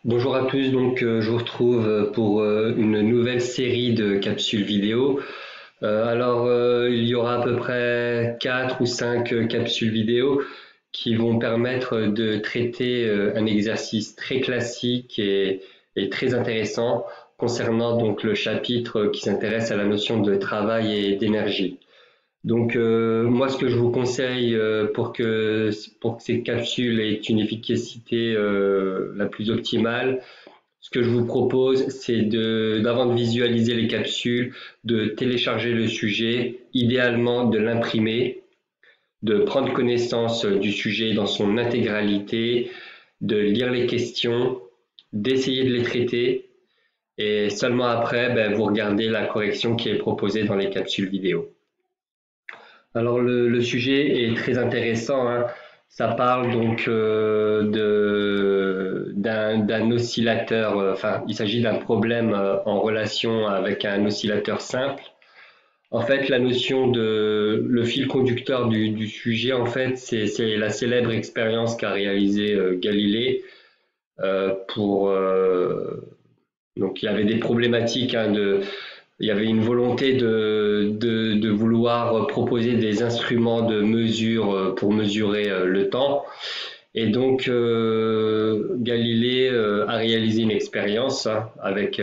Bonjour à tous, je vous retrouve pour une nouvelle série de capsules vidéo. Il y aura à peu près 4 ou 5 capsules vidéo qui vont permettre de traiter un exercice très classique et très intéressant concernant donc le chapitre qui s'intéresse à la notion de travail et d'énergie. Moi, ce que je vous conseille pour que ces capsules aient une efficacité la plus optimale, ce que je vous propose, c'est d'avant de visualiser les capsules, de télécharger le sujet, idéalement de l'imprimer, de prendre connaissance du sujet dans son intégralité, de lire les questions, d'essayer de les traiter, et seulement après, vous regardez la correction qui est proposée dans les capsules vidéo. Alors le sujet est très intéressant, hein. Ça parle d'un oscillateur, enfin il s'agit d'un problème en relation avec un oscillateur simple. En fait, la notion de le fil conducteur du sujet, en fait, c'est la célèbre expérience qu'a réalisée Galilée pour donc il y avait des problématiques, hein, il y avait une volonté de vouloir proposer des instruments de mesure pour mesurer le temps. Et Galilée a réalisé une expérience, hein, avec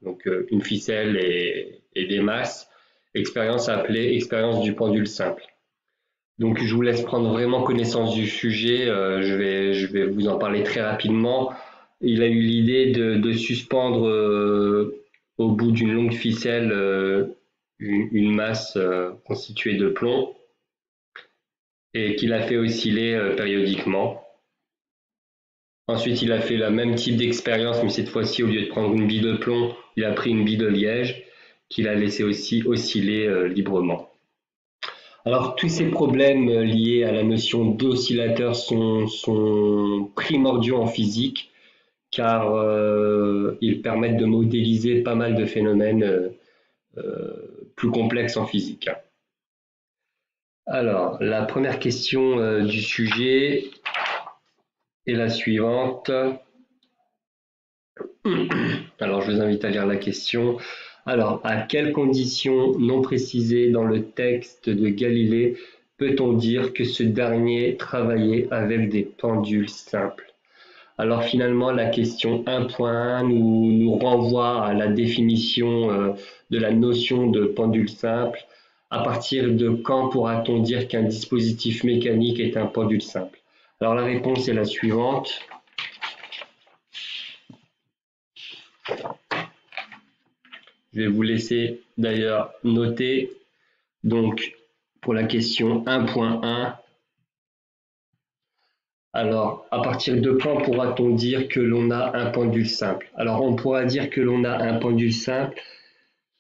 une ficelle et des masses, expérience appelée expérience du pendule simple. Donc je vous laisse prendre vraiment connaissance du sujet, je vais vous en parler très rapidement. Il a eu l'idée de suspendre au bout d'une longue ficelle une masse constituée de plomb et qu'il a fait osciller périodiquement. Ensuite, il a fait le même type d'expérience, mais cette fois-ci, au lieu de prendre une bille de plomb, il a pris une bille de liège qu'il a laissé aussi osciller librement. Alors, tous ces problèmes liés à la notion d'oscillateur sont primordiaux en physique, car ils permettent de modéliser pas mal de phénomènes plus complexes en physique. Alors, la première question du sujet est la suivante. Alors, je vous invite à lire la question. Alors, à quelles conditions non précisées dans le texte de Galilée peut-on dire que ce dernier travaillait avec des pendules simples? Alors finalement, la question 1.1 nous renvoie à la définition de la notion de pendule simple. À partir de quand pourra-t-on dire qu'un dispositif mécanique est un pendule simple? Alors la réponse est la suivante. Je vais vous laisser d'ailleurs noter. Donc pour la question 1.1, alors, à partir de quand pourra-t-on dire que l'on a un pendule simple? Alors, on pourra dire que l'on a un pendule simple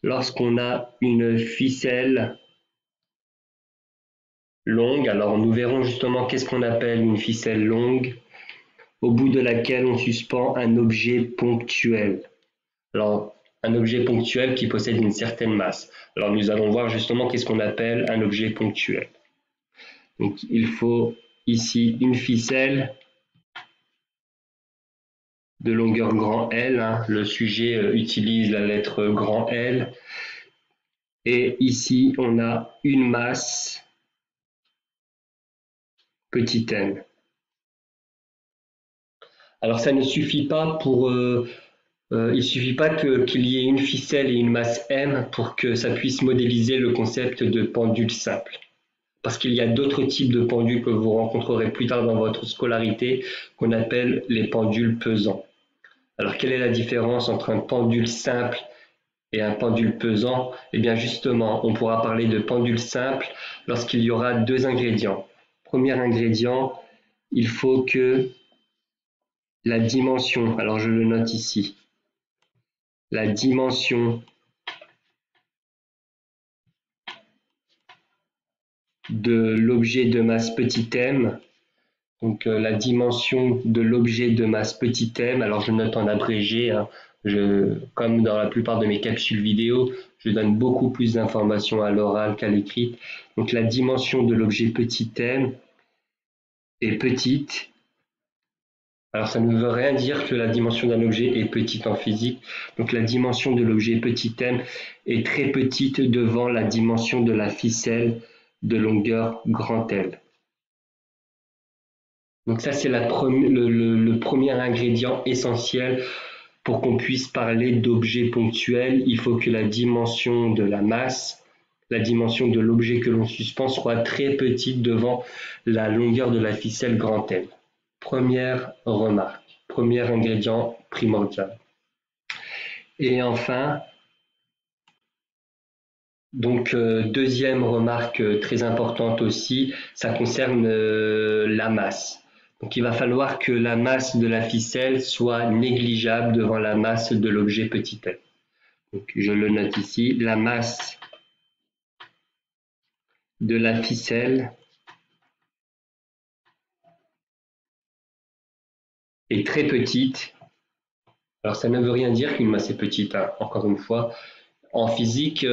lorsqu'on a une ficelle longue. Alors, nous verrons justement qu'est-ce qu'on appelle une ficelle longue, au bout de laquelle on suspend un objet ponctuel. Alors, un objet ponctuel qui possède une certaine masse. Alors, nous allons voir justement qu'est-ce qu'on appelle un objet ponctuel. Donc, il faut ici une ficelle de longueur grand L, hein. Le sujet utilise la lettre grand L. Et ici, on a une masse petit n. Alors, ça ne suffit pas il suffit pas qu'il y ait une ficelle et une masse m pour que ça puisse modéliser le concept de pendule simple. Parce qu'il y a d'autres types de pendules que vous rencontrerez plus tard dans votre scolarité qu'on appelle les pendules pesants. Alors, quelle est la différence entre un pendule simple et un pendule pesant? Eh bien justement, on pourra parler de pendule simple lorsqu'il y aura deux ingrédients. Premier ingrédient, il faut que la dimension, alors je le note ici, la dimension de l'objet de masse petit m, donc la dimension de l'objet de masse petit m, alors je note en abrégé, hein, comme dans la plupart de mes capsules vidéo, je donne beaucoup plus d'informations à l'oral qu'à l'écrit. Donc la dimension de l'objet petit m est petite. Alors ça ne veut rien dire que la dimension d'un objet est petite en physique. Donc la dimension de l'objet petit m est très petite devant la dimension de la ficelle de longueur grand L. Donc ça c'est le premier ingrédient essentiel pour qu'on puisse parler d'objets ponctuels. Il faut que la dimension de la masse, la dimension de l'objet que l'on suspend soit très petite devant la longueur de la ficelle grand L. Première remarque, premier ingrédient primordial. Et enfin, donc deuxième remarque très importante aussi, ça concerne la masse. Donc il va falloir que la masse de la ficelle soit négligeable devant la masse de l'objet petit m. Donc je le note ici, la masse de la ficelle est très petite. Alors ça ne veut rien dire qu'une masse est petite, hein, encore une fois. En physique,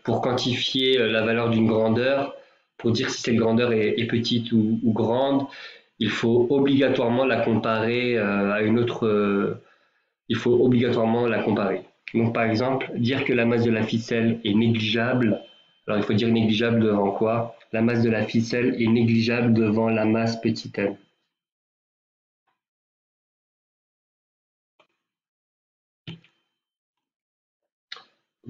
pour quantifier la valeur d'une grandeur, pour dire si cette grandeur est petite ou grande, il faut obligatoirement la comparer à une autre. Il faut obligatoirement la comparer. Donc par exemple, dire que la masse de la ficelle est négligeable, alors il faut dire négligeable devant quoi? La masse de la ficelle est négligeable devant la masse petit m.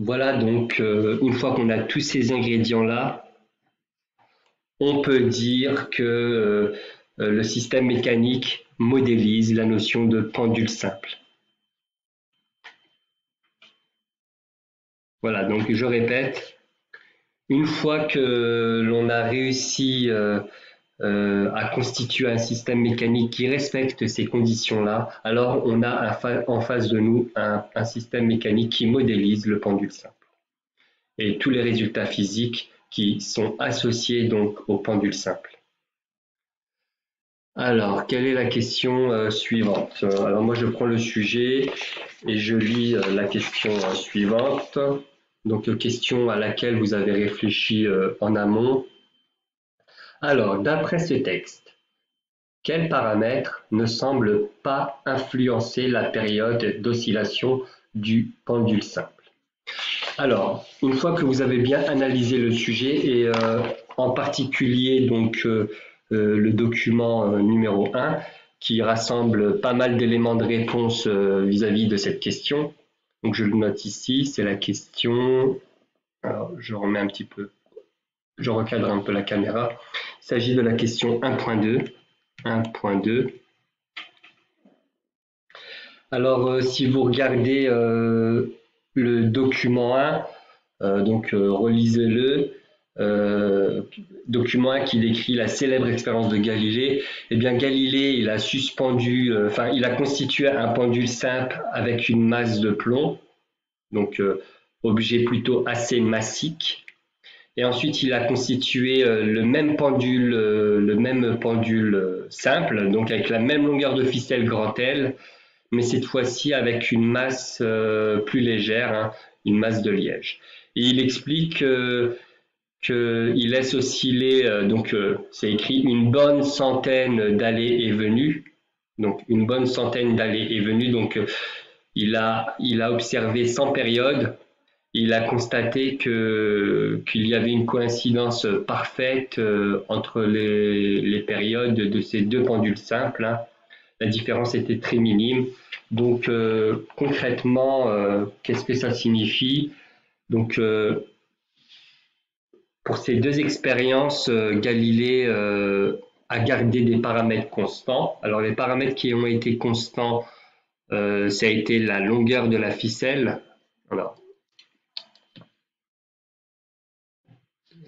Voilà donc, une fois qu'on a tous ces ingrédients-là, on peut dire que le système mécanique modélise la notion de pendule simple. Voilà, donc je répète, une fois que l'on a réussi à constituer un système mécanique qui respecte ces conditions-là, alors on a en face de nous un système mécanique qui modélise le pendule simple. Et tous les résultats physiques qui sont associés donc au pendule simple. Alors, quelle est la question suivante? Alors moi je prends le sujet et je lis la question suivante. Donc question à laquelle vous avez réfléchi en amont. Alors, d'après ce texte, quel paramètre ne semble pas influencer la période d'oscillation du pendule simple? Alors, une fois que vous avez bien analysé le sujet et en particulier donc le document numéro 1 qui rassemble pas mal d'éléments de réponse vis-à-vis de cette question. Donc je le note ici, c'est la question, alors je remets un petit peu, je recadre un peu la caméra. Il s'agit de la question 1.2. 1.2. Alors si vous regardez le document 1, donc relisez-le, document 1 qui décrit la célèbre expérience de Galilée. Eh bien Galilée, il a suspendu, il a constitué un pendule simple avec une masse de plomb, donc objet plutôt assez massique. Et ensuite, il a constitué le même pendule simple, donc avec la même longueur de ficelle grand L, mais cette fois-ci avec une masse plus légère, hein, une masse de liège. Et il explique qu'il laisse osciller, c'est écrit une bonne centaine d'allées et venues, donc une bonne centaine d'allées et venues, donc il a observé 100 périodes. Il a constaté qu'il y avait une coïncidence parfaite entre les périodes de ces deux pendules simples, hein. La différence était très minime. Donc concrètement, qu'est-ce que ça signifie? Donc pour ces deux expériences, Galilée a gardé des paramètres constants. Alors les paramètres qui ont été constants, ça a été la longueur de la ficelle. Alors,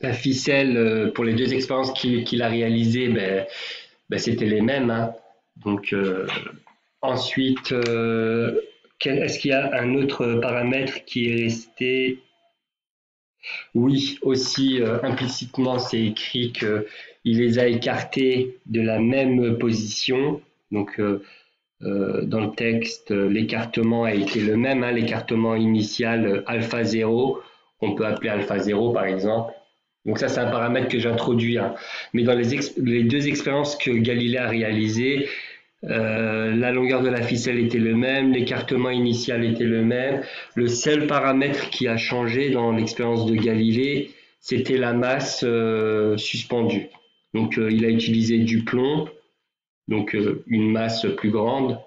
la ficelle, pour les deux expériences qu'il a réalisées, c'était les mêmes, hein. Donc, ensuite, est-ce qu'il y a un autre paramètre qui est resté? Oui, aussi, implicitement, c'est écrit qu'il les a écartés de la même position. Donc, dans le texte, l'écartement a été le même, hein, l'écartement initial alpha 0, on peut appeler alpha 0 par exemple. Donc ça, c'est un paramètre que j'introduis, hein. Mais dans les deux expériences que Galilée a réalisées, La longueur de la ficelle était le même, l'écartement initial était le même. Le seul paramètre qui a changé dans l'expérience de Galilée, c'était la masse suspendue. Donc il a utilisé du plomb, donc une masse plus grande,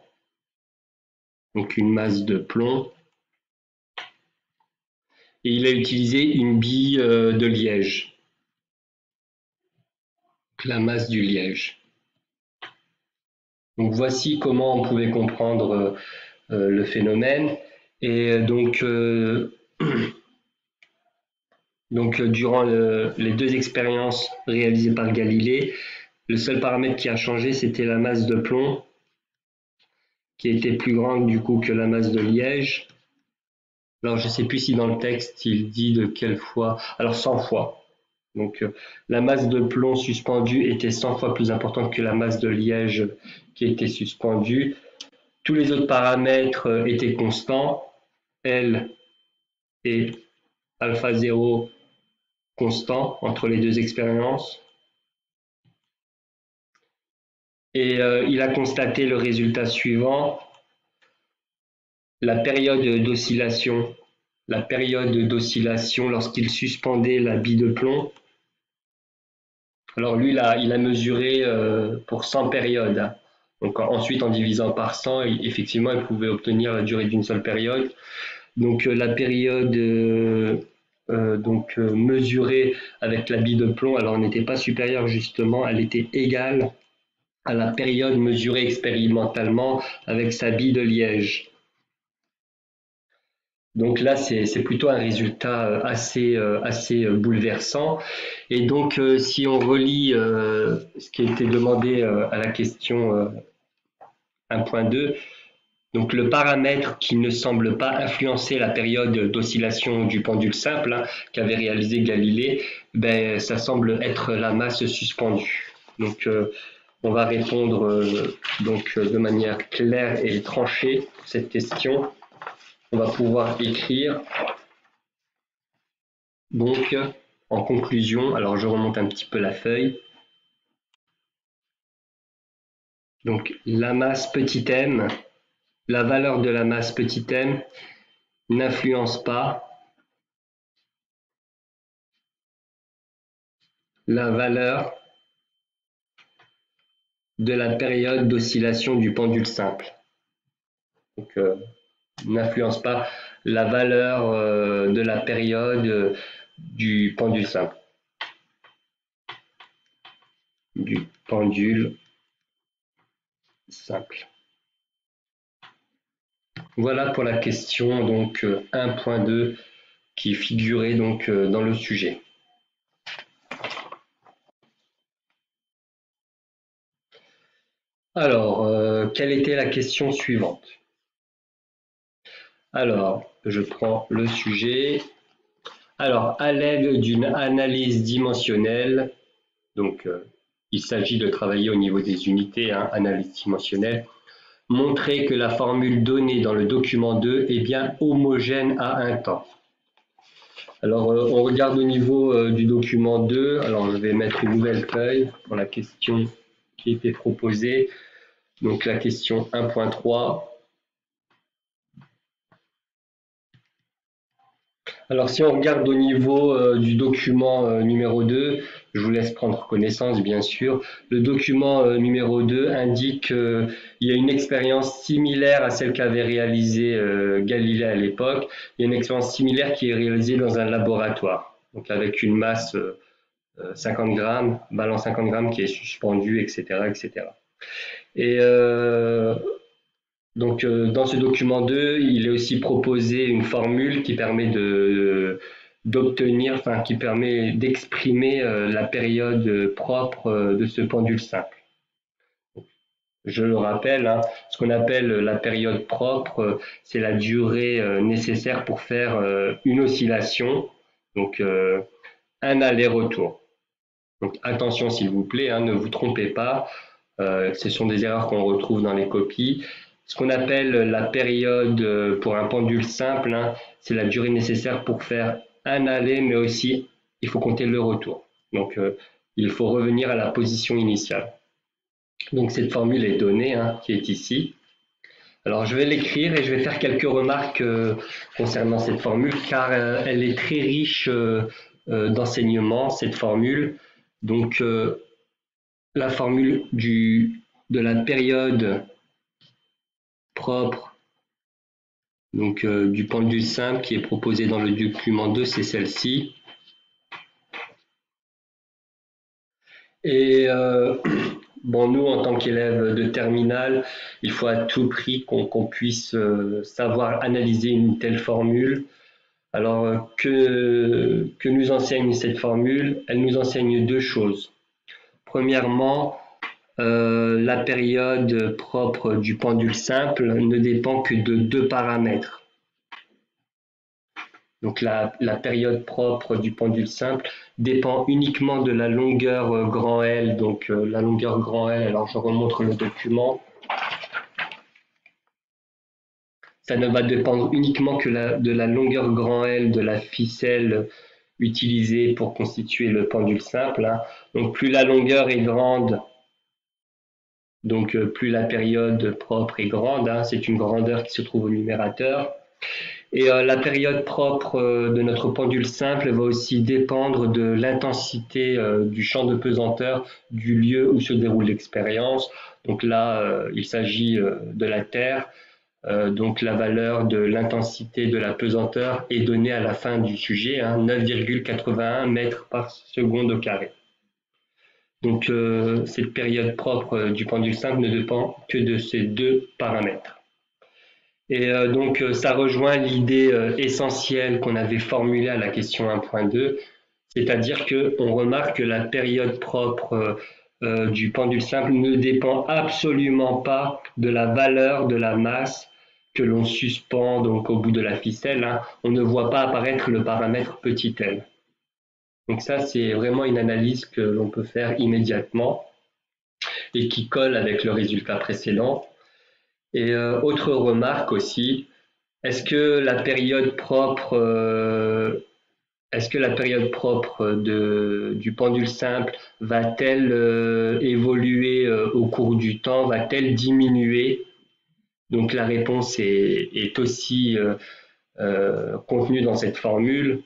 donc une masse de plomb, et il a utilisé une bille de liège, la masse du liège. Donc voici comment on pouvait comprendre le phénomène. Et donc, durant les deux expériences réalisées par Galilée, le seul paramètre qui a changé, c'était la masse de plomb, qui était plus grande du coup que la masse de liège. Alors je ne sais plus si dans le texte il dit de quelle fois, alors 100 fois. Donc la masse de plomb suspendue était 100 fois plus importante que la masse de liège qui était suspendue. Tous les autres paramètres étaient constants, L et alpha 0 constants entre les deux expériences. Et il a constaté le résultat suivant. La période d'oscillation lorsqu'il suspendait la bille de plomb. Alors lui, il a mesuré pour 100 périodes. Donc ensuite, en divisant par 100, effectivement, il pouvait obtenir la durée d'une seule période. Donc la période mesurée avec la bille de plomb, alors n'était pas supérieure justement, elle était égale à la période mesurée expérimentalement avec sa bille de liège. Donc là, c'est plutôt un résultat assez bouleversant. Et donc, si on relit ce qui a été demandé à la question 1.2, donc le paramètre qui ne semble pas influencer la période d'oscillation du pendule simple qu'avait réalisé Galilée, ben, ça semble être la masse suspendue. Donc, on va répondre de manière claire et tranchée à cette question. On va pouvoir écrire. Donc, en conclusion, alors je remonte un petit peu la feuille. Donc, la masse petit m, la valeur de la masse petit m n'influence pas la valeur de la période d'oscillation du pendule simple. Donc, n'influence pas la valeur de la période du pendule simple. Du pendule simple. Voilà pour la question donc 1.2 qui figurait donc dans le sujet. Alors, quelle était la question suivante? Alors, je prends le sujet. Alors, à l'aide d'une analyse dimensionnelle, donc il s'agit de travailler au niveau des unités, analyse dimensionnelle, montrer que la formule donnée dans le document 2 est bien homogène à un temps. Alors, on regarde au niveau du document 2. Alors, je vais mettre une nouvelle feuille pour la question qui était proposée. Donc, la question 1.3. Alors, si on regarde au niveau du document numéro 2, je vous laisse prendre connaissance, bien sûr. Le document numéro 2 indique qu'il y a une expérience similaire à celle qu'avait réalisée Galilée à l'époque. Il y a une expérience similaire qui est réalisée dans un laboratoire, donc avec une masse 50 grammes, ballon 50 grammes qui est suspendu, etc., etc. Et donc, dans ce document 2, il est aussi proposé une formule qui permet d'obtenir, enfin, qui permet d'exprimer la période propre de ce pendule simple. Je le rappelle, ce qu'on appelle la période propre, c'est la durée nécessaire pour faire une oscillation, donc un aller-retour. Donc, attention s'il vous plaît, ne vous trompez pas, ce sont des erreurs qu'on retrouve dans les copies. Ce qu'on appelle la période pour un pendule simple, c'est la durée nécessaire pour faire un aller, mais aussi il faut compter le retour. Donc il faut revenir à la position initiale. Donc cette formule est donnée, hein, qui est ici. Alors je vais l'écrire et je vais faire quelques remarques concernant cette formule car elle est très riche d'enseignements, cette formule. Donc la formule de la période propre donc du pendule simple qui est proposée dans le document 2, c'est celle-ci. Et bon, nous, en tant qu'élèves de terminale, il faut à tout prix qu'on puisse savoir analyser une telle formule. Alors, que nous enseigne cette formule? Elle nous enseigne deux choses. Premièrement, la période propre du pendule simple ne dépend que de deux paramètres. Donc la période propre du pendule simple dépend uniquement de la longueur grand L. Donc la longueur grand L, alors je remontre le document. Ça ne va dépendre uniquement que de la longueur grand L de la ficelle utilisée pour constituer le pendule simple, hein. Donc plus la longueur est grande, donc plus la période propre est grande, hein. C'est une grandeur qui se trouve au numérateur. Et la période propre de notre pendule simple va aussi dépendre de l'intensité du champ de pesanteur du lieu où se déroule l'expérience. Donc là, il s'agit de la Terre. Donc la valeur de l'intensité de la pesanteur est donnée à la fin du sujet, hein, 9,81 mètres par seconde au carré. Donc cette période propre du pendule simple ne dépend que de ces deux paramètres. Et donc ça rejoint l'idée essentielle qu'on avait formulée à la question 1.2, c'est-à-dire qu'on remarque que la période propre du pendule simple ne dépend absolument pas de la valeur de la masse que l'on suspend donc au bout de la ficelle, hein. On ne voit pas apparaître le paramètre petit l. Donc ça, c'est vraiment une analyse que l'on peut faire immédiatement et qui colle avec le résultat précédent. Et autre remarque aussi, est-ce que la période propre, du pendule simple va-t-elle évoluer au cours du temps, va-t-elle diminuer? Donc la réponse est aussi contenue dans cette formule.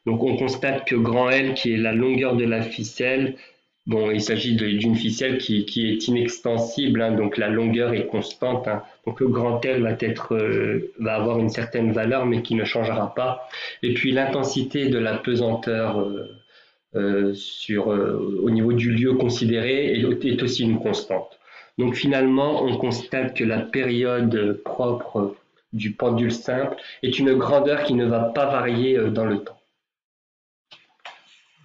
Donc on constate que grand L, qui est la longueur de la ficelle, bon, il s'agit d'une ficelle qui est inextensible, hein, donc la longueur est constante, hein. Donc le grand L va avoir une certaine valeur, mais qui ne changera pas. Et puis l'intensité de la pesanteur au niveau du lieu considéré est aussi une constante. Donc finalement, on constate que la période propre du pendule simple est une grandeur qui ne va pas varier dans le temps.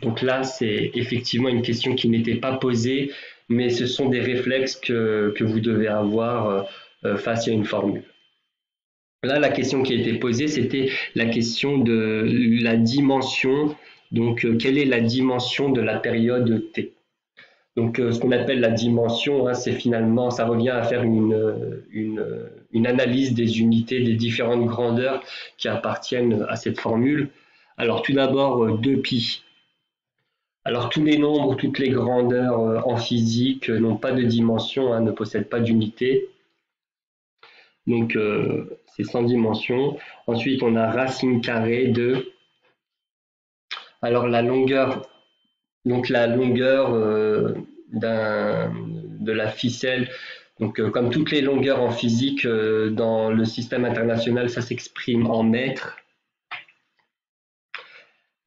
Donc là, c'est effectivement une question qui n'était pas posée, mais ce sont des réflexes que vous devez avoir face à une formule. Là, la question qui a été posée, c'était la question de la dimension. Donc, quelle est la dimension de la période t? Donc, ce qu'on appelle la dimension, hein, c'est finalement, ça revient à faire une analyse des unités, des différentes grandeurs qui appartiennent à cette formule. Alors, tout d'abord, 2π. Alors tous les nombres, toutes les grandeurs en physique n'ont pas de dimension, hein, ne possèdent pas d'unité. Donc c'est sans dimension. Ensuite on a racine carrée de. Alors la longueur, donc la longueur de la ficelle. Donc comme toutes les longueurs en physique dans le système international, ça s'exprime en mètres.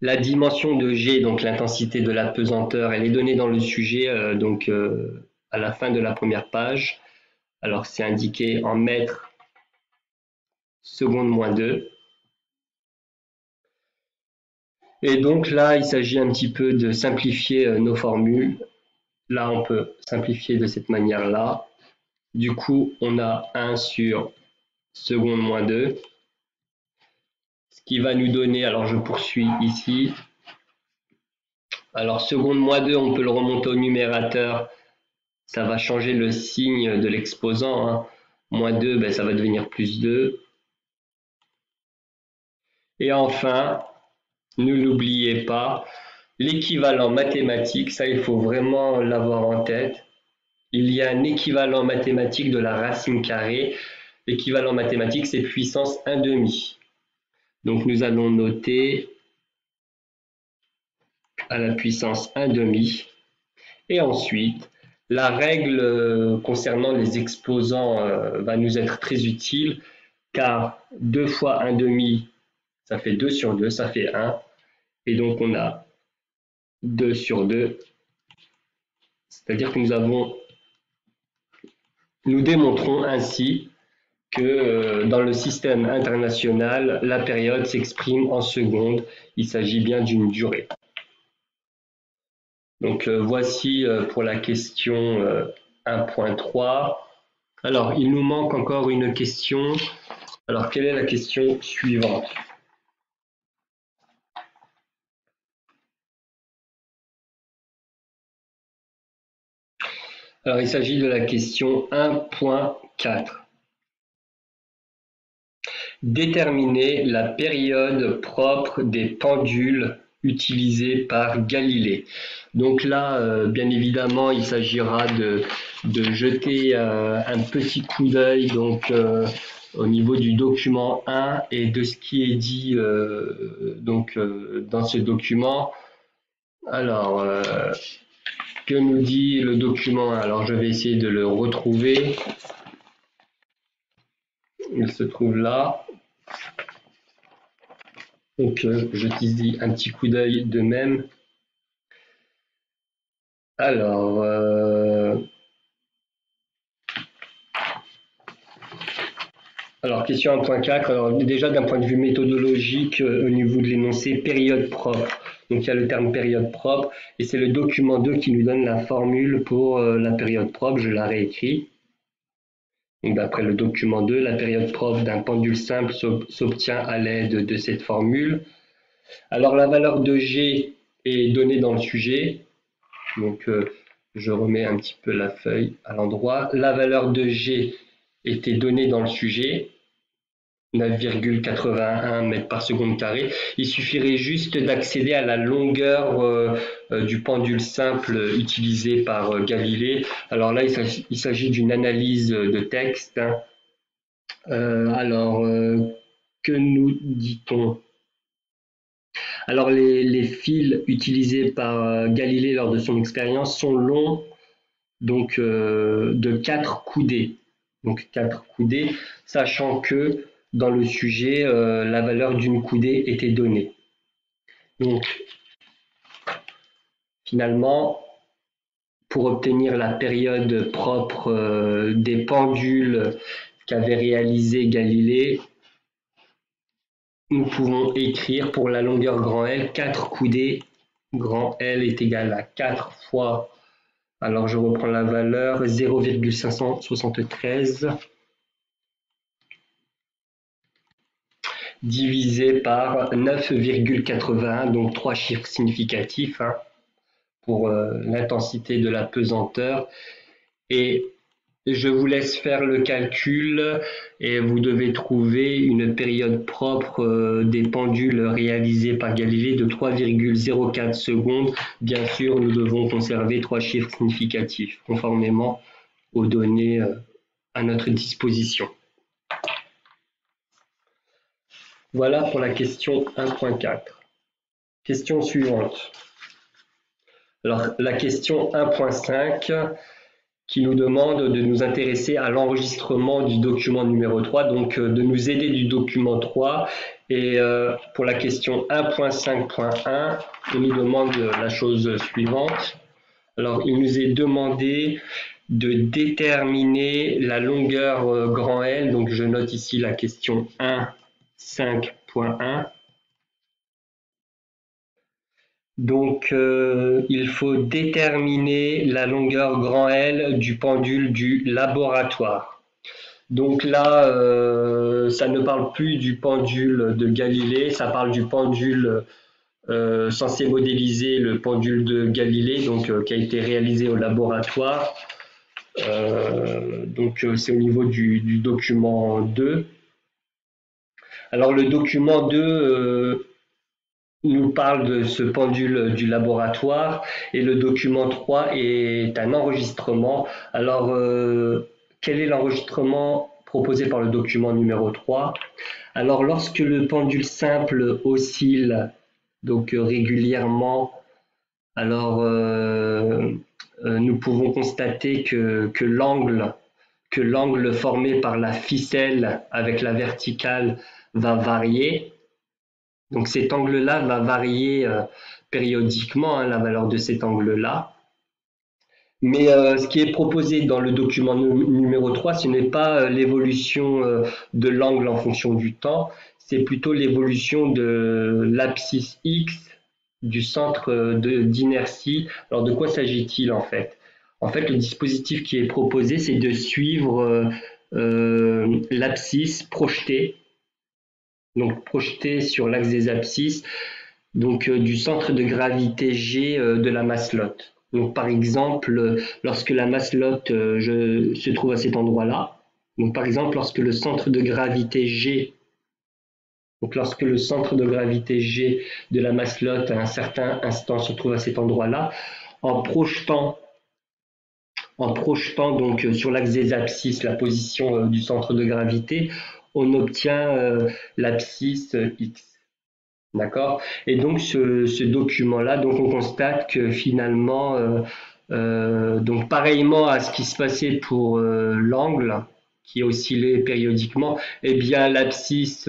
La dimension de G, donc l'intensité de la pesanteur, elle est donnée dans le sujet, à la fin de la première page. Alors c'est indiqué en mètres seconde moins 2. Et donc là, il s'agit un petit peu de simplifier nos formules. Là, on peut simplifier de cette manière-là. Du coup, on a 1 sur seconde moins 2. Ce qui va nous donner, alors je poursuis ici. Alors seconde moins 2, on peut le remonter au numérateur. Ça va changer le signe de l'exposant, hein. Moins 2, ben, ça va devenir plus 2. Et enfin, ne l'oubliez pas, l'équivalent mathématique, ça il faut vraiment l'avoir en tête. il y a un équivalent mathématique de la racine carrée. L'équivalent mathématique, c'est puissance 1/2. Donc nous allons noter à la puissance 1/2. Et ensuite, la règle concernant les exposants va nous être très utile, car 2 fois 1/2, ça fait 2 sur 2, ça fait 1. Et donc on a 2 sur 2. C'est-à-dire que nous démontrons ainsi que dans le système international, la période s'exprime en secondes. Il s'agit bien d'une durée. Donc voici pour la question 1.3. Alors, il nous manque encore une question. Alors, quelle est la question suivante? Alors, il s'agit de la question 1.4. Déterminer la période propre des pendules utilisés par Galilée. Donc là, bien évidemment, il s'agira de jeter un petit coup d'œil au niveau du document 1 et de ce qui est dit dans ce document. Alors, que nous dit le document 1? Alors, je vais essayer de le retrouver. Il se trouve là. Donc, je dis un petit coup d'œil de même. Alors, question 1.4. Alors, déjà, d'un point de vue méthodologique, au niveau de l'énoncé, période propre. Donc, il y a le terme période propre, et c'est le document 2 qui nous donne la formule pour la période propre. Je la réécris. Donc, d'après le document 2, la période propre d'un pendule simple s'obtient à l'aide de cette formule. Alors, la valeur de G est donnée dans le sujet. Donc, je remets un petit peu la feuille à l'endroit. La valeur de G était donnée dans le sujet, 9,81 mètres par seconde carré. Il suffirait juste d'accéder à la longueur du pendule simple utilisé par Galilée. Alors là, il s'agit d'une analyse de texte. Que nous dit-on? Alors, les fils utilisés par Galilée lors de son expérience sont longs, donc de 4 coudées. Donc 4 coudées, sachant que dans le sujet, la valeur d'une coudée était donnée. Donc, finalement, pour obtenir la période propre des pendules qu'avait réalisé Galilée, nous pouvons écrire pour la longueur grand L, 4 coudées, grand L est égal à 4 fois, alors je reprends la valeur, 0,573 divisé par 9,81, donc 3 chiffres significatifs pour l'intensité de la pesanteur. Et je vous laisse faire le calcul et vous devez trouver une période propre des pendules réalisées par Galilée de 3,04 secondes. Bien sûr, nous devons conserver 3 chiffres significatifs conformément aux données à notre disposition. Voilà pour la question 1.4. Question suivante. Alors, la question 1.5 qui nous demande de nous intéresser à l'enregistrement du document numéro 3, donc de nous aider du document 3. Et pour la question 1.5.1, il nous demande la chose suivante. Alors, il nous est demandé de déterminer la longueur grand L. Donc, je note ici la question 1.5.1. Donc, il faut déterminer la longueur grand L du pendule du laboratoire. Donc là, ça ne parle plus du pendule de Galilée, ça parle du pendule censé modéliser le pendule de Galilée, donc qui a été réalisé au laboratoire. Donc c'est au niveau du document 2. Alors le document 2 nous parle de ce pendule du laboratoire et le document 3 est un enregistrement. Alors, quel est l'enregistrement proposé par le document numéro 3? Alors, lorsque le pendule simple oscille donc régulièrement, alors nous pouvons constater que l'angle formé par la ficelle avec la verticale va varier. Donc cet angle-là va varier périodiquement, hein, la valeur de cet angle-là. Mais ce qui est proposé dans le document numéro 3, ce n'est pas l'évolution de l'angle en fonction du temps, c'est plutôt l'évolution de l'abscisse X du centre d'inertie. Alors de quoi s'agit-il en fait? En fait, le dispositif qui est proposé, c'est de suivre l'abscisse projetée, donc projetée sur l'axe des abscisses, donc du centre de gravité G de la masselotte. Donc par exemple, lorsque la masselotte se trouve à cet endroit-là, donc par exemple lorsque le centre de gravité G, donc lorsque le centre de gravité G de la masselotte à un certain instant se trouve à cet endroit-là, en projetant donc sur l'axe des abscisses la position du centre de gravité, on obtient l'abscisse X. D'accord. Et donc ce document-là, donc on constate que finalement, donc pareillement à ce qui se passait pour l'angle qui oscillait périodiquement, eh bien l'abscisse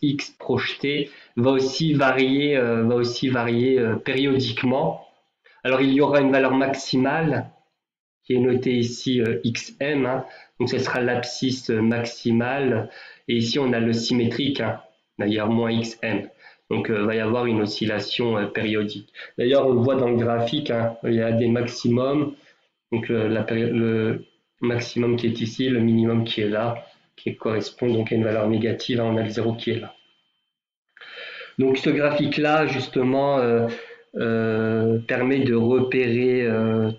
X projetée va aussi varier périodiquement. Alors il y aura une valeur maximale qui est notée ici XM, hein. Donc ce sera l'abscisse maximale. Et ici, on a le symétrique, hein, d'ailleurs moins XM. Donc, il va y avoir une oscillation périodique. D'ailleurs, on le voit dans le graphique, hein, il y a des maximums. Donc, le maximum qui est ici, le minimum qui est là, qui correspond donc à une valeur négative, hein, on a le zéro qui est là. Donc, ce graphique-là, justement, permet de repérer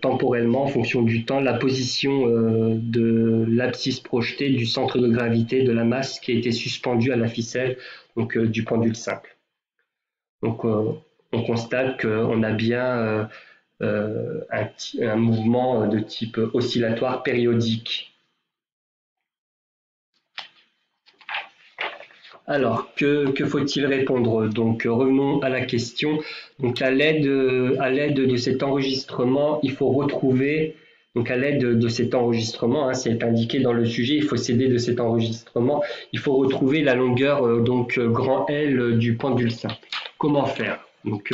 temporellement, en fonction du temps, la position de l'abscisse projetée du centre de gravité de la masse qui a été suspendue à la ficelle donc, du pendule simple. Donc on constate qu'on a bien un mouvement de type oscillatoire périodique. Alors, que faut-il répondre? Donc, revenons à la question. Donc, à l'aide de cet enregistrement, il faut retrouver, donc à l'aide de cet enregistrement, hein, c'est indiqué dans le sujet, il faut s'aider de cet enregistrement, il faut retrouver la longueur donc grand L du pendule simple. Comment faire? Donc,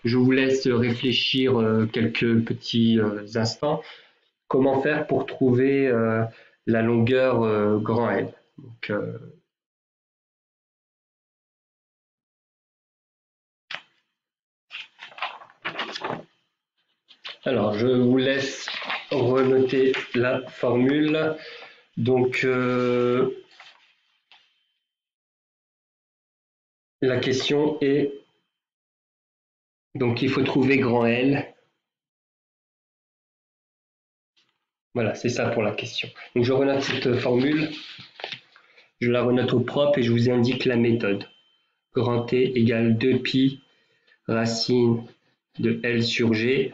je vous laisse réfléchir quelques petits instants. Comment faire pour trouver la longueur grand L? Donc, alors, je vous laisse renoter la formule. Donc, la question est, donc il faut trouver grand L. Voilà, c'est ça pour la question. Donc, je renote cette formule, je la renote au propre et je vous indique la méthode. Grand T égale 2pi racine de L sur G.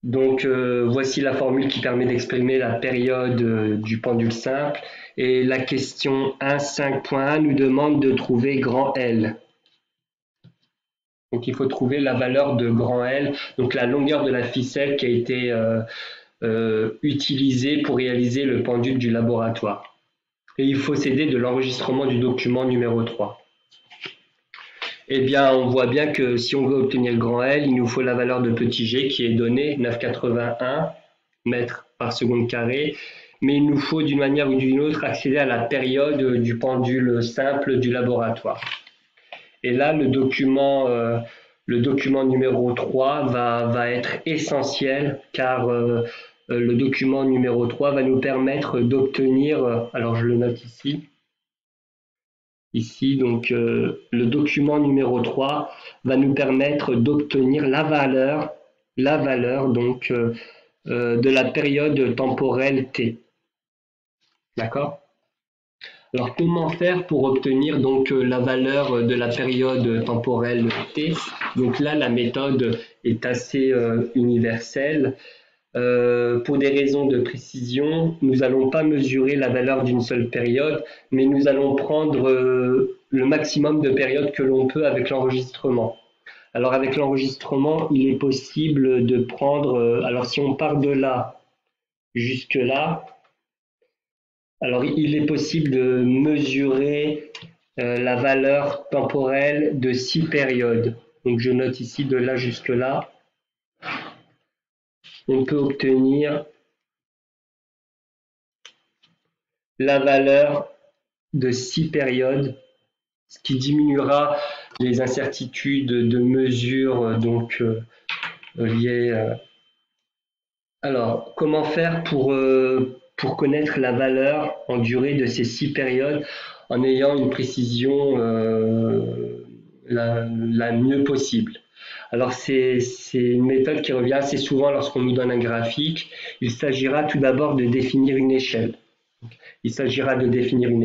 Donc voici la formule qui permet d'exprimer la période du pendule simple. Et la question 1.5.1 nous demande de trouver grand L. Donc il faut trouver la valeur de grand L, donc la longueur de la ficelle qui a été utilisée pour réaliser le pendule du laboratoire. Et il faut s'aider de l'enregistrement du document numéro 3. Eh bien, on voit bien que si on veut obtenir le grand L, il nous faut la valeur de petit g qui est donnée, 9,81 mètres par seconde carrée. Mais il nous faut d'une manière ou d'une autre accéder à la période du pendule simple du laboratoire. Et là, le document numéro 3 va être essentiel car le document numéro 3 va nous permettre d'obtenir, alors je le note ici, donc le document numéro 3 va nous permettre d'obtenir la valeur donc, de la période temporelle T. D'accord? Alors comment faire pour obtenir donc la valeur de la période temporelle t? Donc là, la méthode est assez universelle. Pour des raisons de précision, nous n'allons pas mesurer la valeur d'une seule période, mais nous allons prendre le maximum de périodes que l'on peut avec l'enregistrement. Alors avec l'enregistrement, il est possible de prendre, alors si on part de là jusque là, alors il est possible de mesurer la valeur temporelle de 6 périodes. Donc je note ici de là jusque là. On peut obtenir la valeur de 6 périodes, ce qui diminuera les incertitudes de mesure donc liées. Alors, comment faire pour connaître la valeur en durée de ces 6 périodes en ayant une précision la mieux possible? Alors, c'est une méthode qui revient assez souvent lorsqu'on nous donne un graphique. Il s'agira tout d'abord de définir une échelle. Il s'agira de définir une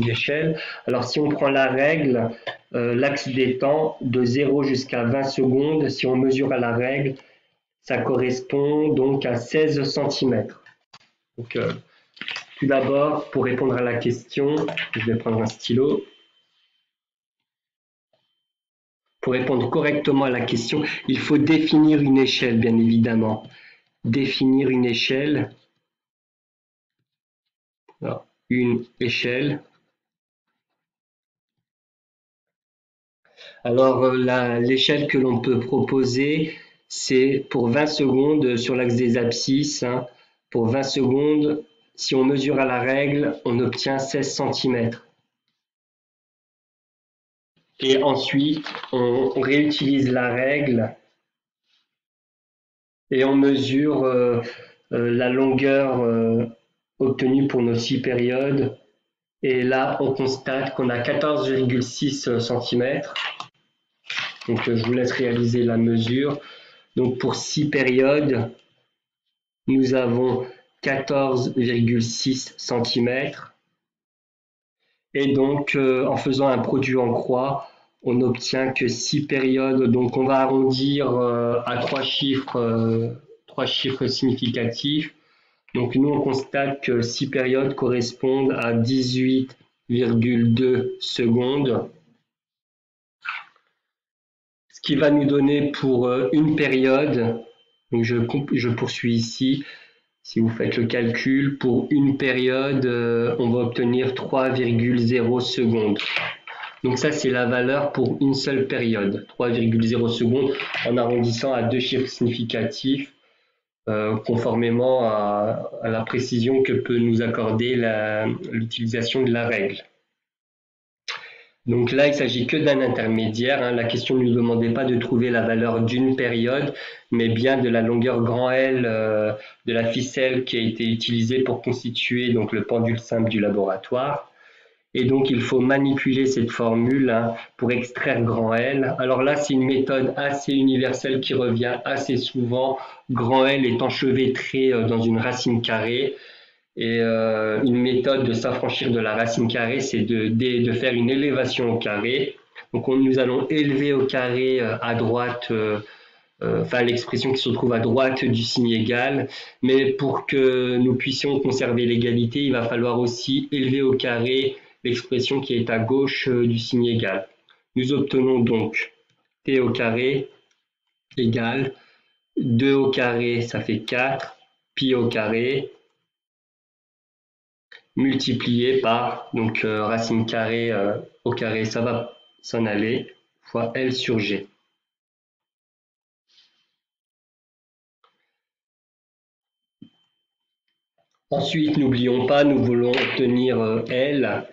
échelle. Alors, si on prend la règle, l'axe des temps de 0 jusqu'à 20 secondes, si on mesure à la règle, ça correspond donc à 16 cm. Donc, tout d'abord, pour répondre à la question, je vais prendre un stylo. Pour répondre correctement à la question, il faut définir une échelle, bien évidemment. Définir une échelle. Alors, une échelle. Alors, l'échelle que l'on peut proposer, c'est pour 20 secondes sur l'axe des abscisses. Hein. Pour 20 secondes, si on mesure à la règle, on obtient 16 cm. Et ensuite, on réutilise la règle et on mesure la longueur obtenue pour nos 6 périodes. Et là, on constate qu'on a 14,6 cm. Donc, je vous laisse réaliser la mesure. Donc, pour 6 périodes, nous avons 14,6 cm. Et donc, en faisant un produit en croix, on n'obtient que 6 périodes. Donc, on va arrondir à 3 chiffres significatifs. Donc, nous, on constate que 6 périodes correspondent à 18,2 secondes. Ce qui va nous donner pour une période, donc je poursuis ici, si vous faites le calcul, pour une période, on va obtenir 3,0 secondes. Donc ça, c'est la valeur pour une seule période, 3,0 secondes, en arrondissant à 2 chiffres significatifs, conformément à la précision que peut nous accorder l'utilisation de la règle. Donc là, il ne s'agit que d'un intermédiaire. Hein. La question ne nous demandait pas de trouver la valeur d'une période, mais bien de la longueur grand L de la ficelle qui a été utilisée pour constituer donc, le pendule simple du laboratoire. Et donc, il faut manipuler cette formule hein, pour extraire grand L. Alors là, c'est une méthode assez universelle qui revient assez souvent. Grand L est enchevêtré dans une racine carrée. Et une méthode de s'affranchir de la racine carrée, c'est de faire une élévation au carré. Donc nous allons élever au carré à droite, enfin l'expression qui se trouve à droite du signe égal. Mais pour que nous puissions conserver l'égalité, il va falloir aussi élever au carré l'expression qui est à gauche du signe égal. Nous obtenons donc t au carré égale 2 au carré, ça fait 4, pi au carré, multiplié par donc racine carrée au carré, ça va s'en aller, fois L sur G. Ensuite, n'oublions pas, nous voulons obtenir L.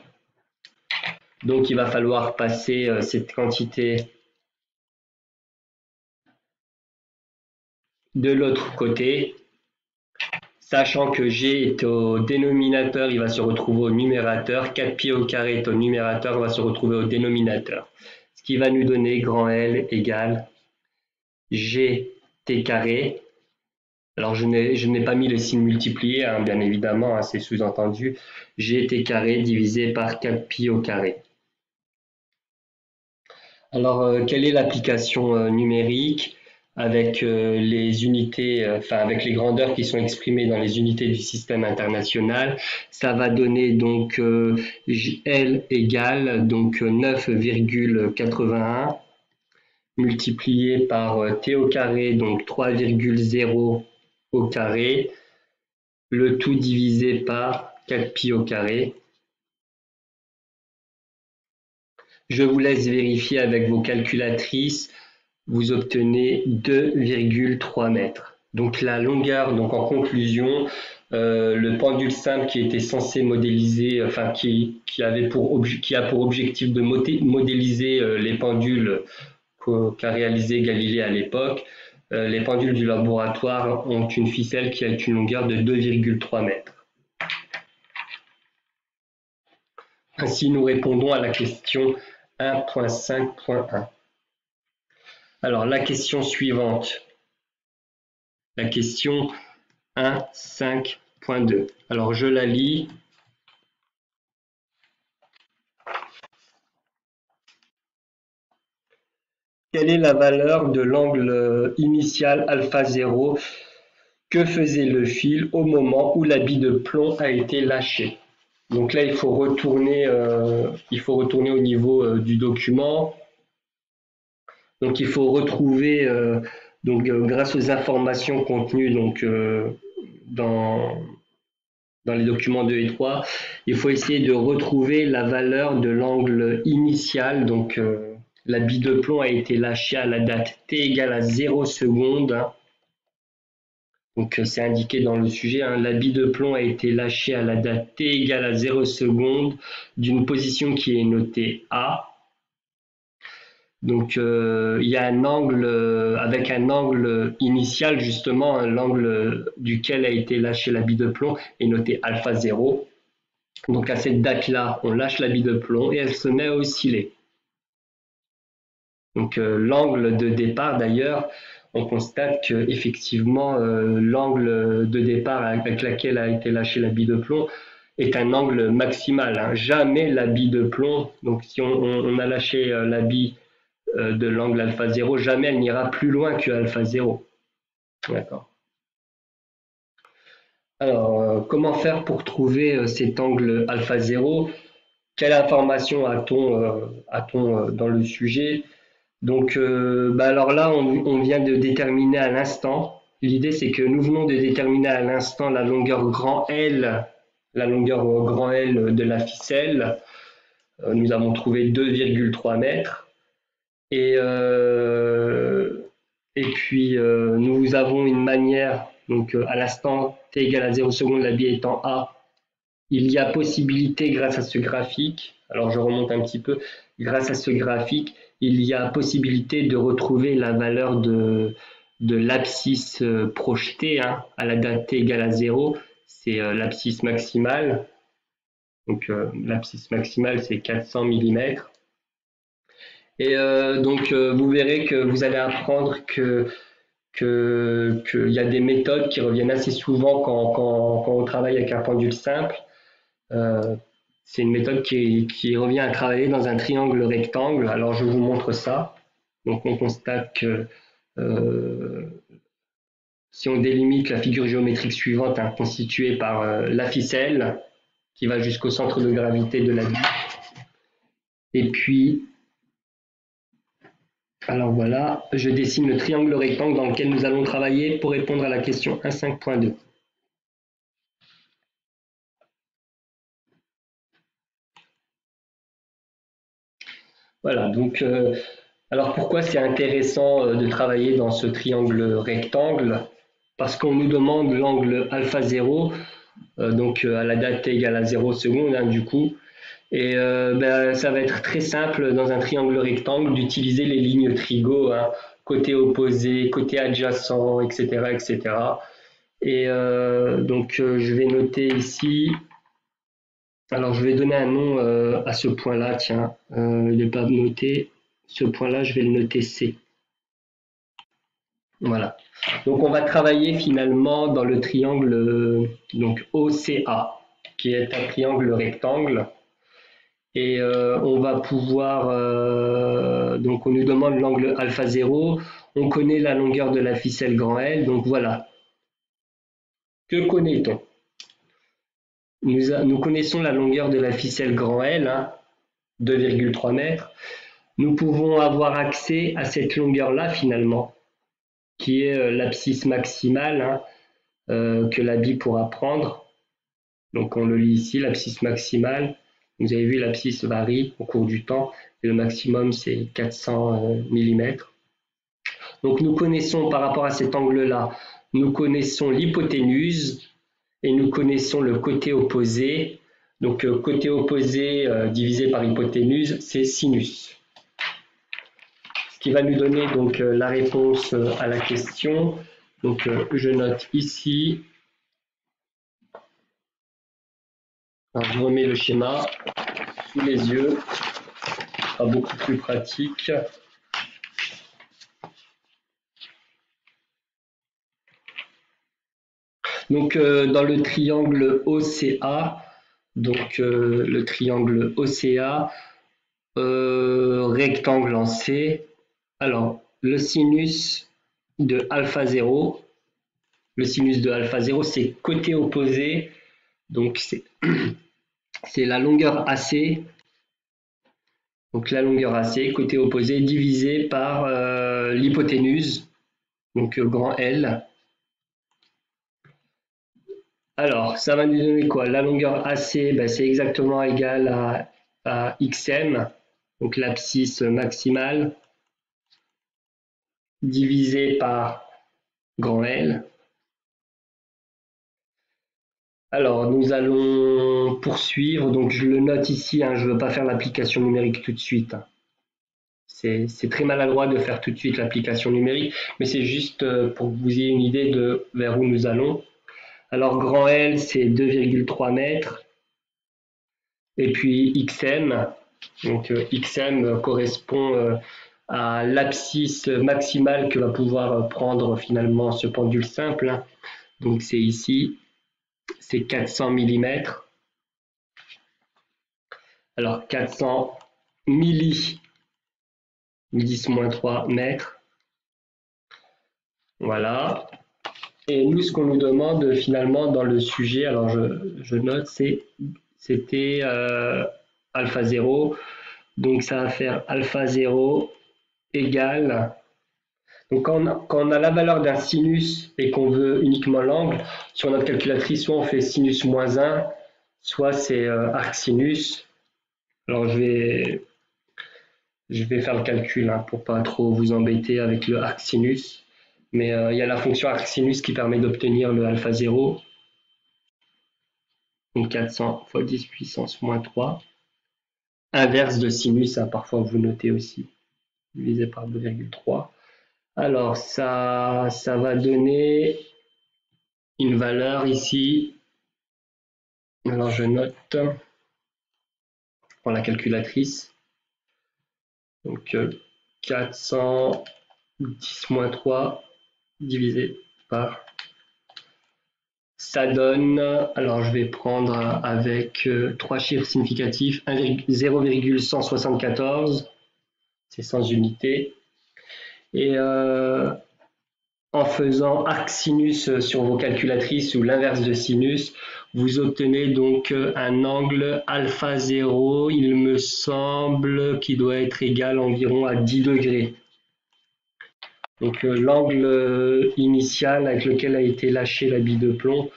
Donc, il va falloir passer cette quantité de l'autre côté. Sachant que G est au dénominateur, il va se retrouver au numérateur. 4pi au carré est au numérateur, va se retrouver au dénominateur. Ce qui va nous donner grand L égale gt carré Alors je n'ai pas mis le signe multiplié, hein, bien évidemment, hein, c'est sous-entendu. Gt carré divisé par 4pi au carré. Alors, quelle est l'application numérique avec les unités, enfin avec les grandeurs qui sont exprimées dans les unités du système international? Ça va donner donc L égale donc 9,81 multiplié par t au carré, donc 3,0 au carré, le tout divisé par 4pi au carré. Je vous laisse vérifier avec vos calculatrices. Vous obtenez 2,3 mètres. Donc la longueur, donc en conclusion, le pendule simple qui était censé modéliser, enfin qui a pour objectif de modéliser les pendules qu'a réalisé Galilée à l'époque, les pendules du laboratoire ont une ficelle qui a une longueur de 2,3 mètres. Ainsi, nous répondons à la question 1.5.1. Alors, la question suivante, la question 1.5.2. Alors, je la lis. Quelle est la valeur de l'angle initial alpha 0? Que faisait le fil au moment où la bille de plomb a été lâchée? Donc là, il faut retourner au niveau du document. Donc il faut retrouver, grâce aux informations contenues dans les documents 2 et 3, il faut essayer de retrouver la valeur de l'angle initial. Donc la bille de plomb a été lâchée à la date t égale à 0 secondes. Donc c'est indiqué dans le sujet, hein, la bille de plomb a été lâchée à la date t égale à 0 secondes d'une position qui est notée A. Donc il y a un angle avec un angle initial justement, hein, l'angle duquel a été lâchée la bille de plomb est noté alpha 0. Donc à cette date-là, on lâche la bille de plomb et elle se met à osciller. Donc l'angle de départ d'ailleurs, on constate que effectivement l'angle de départ avec laquelle a été lâchée la bille de plomb est un angle maximal, hein. Jamais la bille de plomb, donc si on a lâché la bille de l'angle alpha 0, jamais elle n'ira plus loin que alpha 0. D'accord. Alors, comment faire pour trouver cet angle alpha 0? Quelle information a-t-on dans le sujet? Donc, alors là, on vient de déterminer à l'instant. L'idée, c'est que nous venons de déterminer à l'instant la longueur grand L de la ficelle. Nous avons trouvé 2,3 mètres. Et puis, nous avons une manière, donc à l'instant t égale à 0 secondes, la bille étant A, il y a possibilité grâce à ce graphique, alors je remonte un petit peu, grâce à ce graphique, il y a possibilité de retrouver la valeur de l'abscisse projetée, hein, à la date t égale à 0, c'est l'abscisse maximale. Donc l'abscisse maximale c'est 400 mm. Et vous verrez que vous allez apprendre qu'il y a des méthodes qui reviennent assez souvent quand on travaille avec un pendule simple. C'est une méthode qui revient à travailler dans un triangle rectangle. Alors je vous montre ça. Donc on constate que si on délimite la figure géométrique suivante, hein, constituée par la ficelle qui va jusqu'au centre de gravité de la bille, et puis alors voilà, je dessine le triangle rectangle dans lequel nous allons travailler pour répondre à la question 1.5.2. Voilà, donc alors pourquoi c'est intéressant de travailler dans ce triangle rectangle? Parce qu'on nous demande l'angle alpha 0, à la date t égale à 0 secondes, hein, du coup. Et ça va être très simple dans un triangle rectangle d'utiliser les lignes trigo, hein, côté opposé, côté adjacent, etc. etc. Et je vais noter ici, alors je vais donner un nom à ce point-là, tiens, il n'est pas noté, ce point-là je vais le noter C. Voilà. Donc on va travailler finalement dans le triangle donc OCA, qui est un triangle rectangle. Et on va pouvoir, donc on nous demande l'angle alpha 0, on connaît la longueur de la ficelle grand L, donc voilà. Que connaît-on? Nous connaissons la longueur de la ficelle grand L, hein, 2,3 mètres. Nous pouvons avoir accès à cette longueur-là finalement, qui est l'abscisse maximale, hein, que la bille pourra prendre. Donc on le lit ici, l'abscisse maximale. Vous avez vu, l'abscisse varie au cours du temps et le maximum c'est 400 mm. Donc nous connaissons par rapport à cet angle-là, nous connaissons l'hypoténuse et nous connaissons le côté opposé. Donc côté opposé divisé par hypoténuse, c'est sinus. Ce qui va nous donner donc la réponse à la question. Donc je note ici. Alors, je remets le schéma sous les yeux, ce sera beaucoup plus pratique. Donc dans le triangle OCA, donc le triangle OCA, rectangle en C, alors le sinus de alpha 0, le sinus de alpha 0 c'est côté opposé, donc c'est la longueur AC, donc la longueur AC, côté opposé, divisé par l'hypoténuse, donc grand L. Alors, ça va nous donner quoi? La longueur AC, ben, c'est exactement égal à XM, donc l'abscisse maximale, divisé par grand L. Alors, nous allons poursuivre, donc je le note ici, hein, je ne veux pas faire l'application numérique tout de suite. C'est très maladroit de faire tout de suite l'application numérique, mais c'est juste pour que vous ayez une idée de vers où nous allons. Alors, grand L, c'est 2,3 mètres. Et puis XM, donc XM correspond à l'abscisse maximale que va pouvoir prendre finalement ce pendule simple. Donc c'est ici, c'est 400 mm. Alors 400 milli, 10-3 mètres. Voilà. Et nous, ce qu'on nous demande finalement dans le sujet, alors je note, c'était alpha 0. Donc ça va faire alpha 0 égale. Donc quand on a la valeur d'un sinus et qu'on veut uniquement l'angle, sur notre calculatrice, soit on fait sinus moins 1, soit c'est arc sinus. Alors je vais faire le calcul hein, pour pas trop vous embêter avec le arc sinus. Mais il y a la fonction arc sinus qui permet d'obtenir le alpha 0. Donc 400 fois 10 puissance moins 3. Inverse de sinus, hein, parfois vous notez aussi, divisé par 2,3. Alors ça va donner une valeur ici. Alors je note pour la calculatrice. Donc 410-3 divisé par. Ça donne, alors je vais prendre avec trois chiffres significatifs, 0,174, c'est sans unité. Et en faisant arc sinus sur vos calculatrices ou l'inverse de sinus, vous obtenez donc un angle alpha 0, il me semble qu'il doit être égal environ à 10 degrés. Donc l'angle initial avec lequel a été lâchée la bille de plomb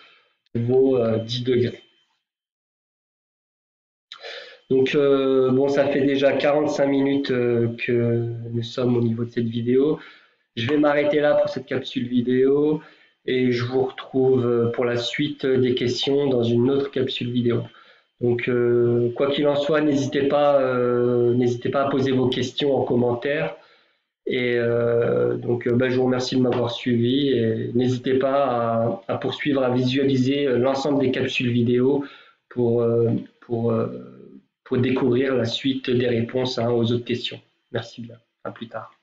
vaut 10 degrés. Donc bon, ça fait déjà 45 minutes que nous sommes au niveau de cette vidéo. Je vais m'arrêter là pour cette capsule vidéo et je vous retrouve pour la suite des questions dans une autre capsule vidéo. Donc quoi qu'il en soit, n'hésitez pas à poser vos questions en commentaire. Et donc je vous remercie de m'avoir suivi et n'hésitez pas à poursuivre, à visualiser l'ensemble des capsules vidéo pour, pour découvrir la suite des réponses hein, aux autres questions. Merci bien, à plus tard.